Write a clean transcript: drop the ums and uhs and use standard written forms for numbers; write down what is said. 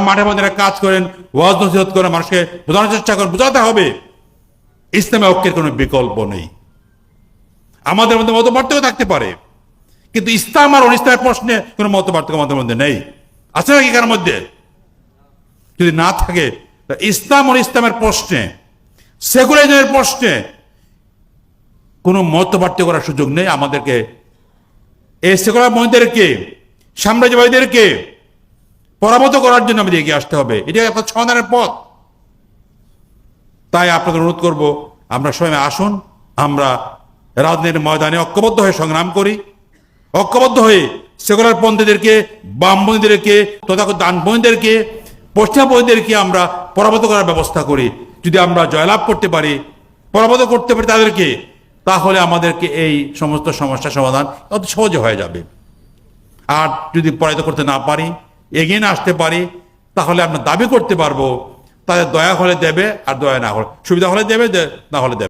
মাঠে মধ্যে কাজ করেন, ওয়াজ নসিহত করেন, মানুষকে বোঝানোর চেষ্টা করেন, বোঝাতে হবে ইসলামে ঐক্যের কোনো বিকল্প নেই। আমাদের মধ্যে মত পার্থক্য থাকতে পারে, কিন্তু ইসলাম আর অনিসলামের প্রশ্নে কোনো মত পার্থক্য আমাদের মধ্যে নেই। আছে নাকি কারোর মধ্যে? যদি না থাকে, ইসলাম ও ইসলামের প্রশ্নে, সেকুলারিজমের প্রশ্নে কোনো মত পার্থক্য করার সুযোগ নেই। আমাদেরকে এই সেকুলার মহিলাদেরকে, সাম্রাজ্যবাদীদেরকে পরাভূত করার জন্য আমাদের এগিয়ে আসতে হবে। এটা একটা সমাধানের পথ। তাই আপনাদের অনুরোধ করব, আমরা সবাই আসুন, আমরা রাজনীতির ময়দানে ঐক্যবদ্ধ হয়ে সংগ্রাম করি, ঐক্যবদ্ধ হয়ে সেকুলার পন্থীদেরকে, বামপন্থীদেরকে, তথাকথিত ডানপন্থীদেরকে, পশ্চিমপন্থীদেরকে আমরা পরাভূত করার ব্যবস্থা করি। যদি আমরা জয়লাভ করতে পারি, পরাভূত করতে পারি তাদেরকে, তাহলে আমাদেরকে এই সমস্ত সমস্যার সমাধান অতি সহজে হয়ে যাবে। আর যদি পরাজিত করতে না পারি, এগিয়ে না আসতে পারি, তাহলে আমরা দাবি করতে পারবো তাদের দয়া হলে দেবে, আর দয়া না হলে, সুবিধা হলে দেবে, না হলে দেবে।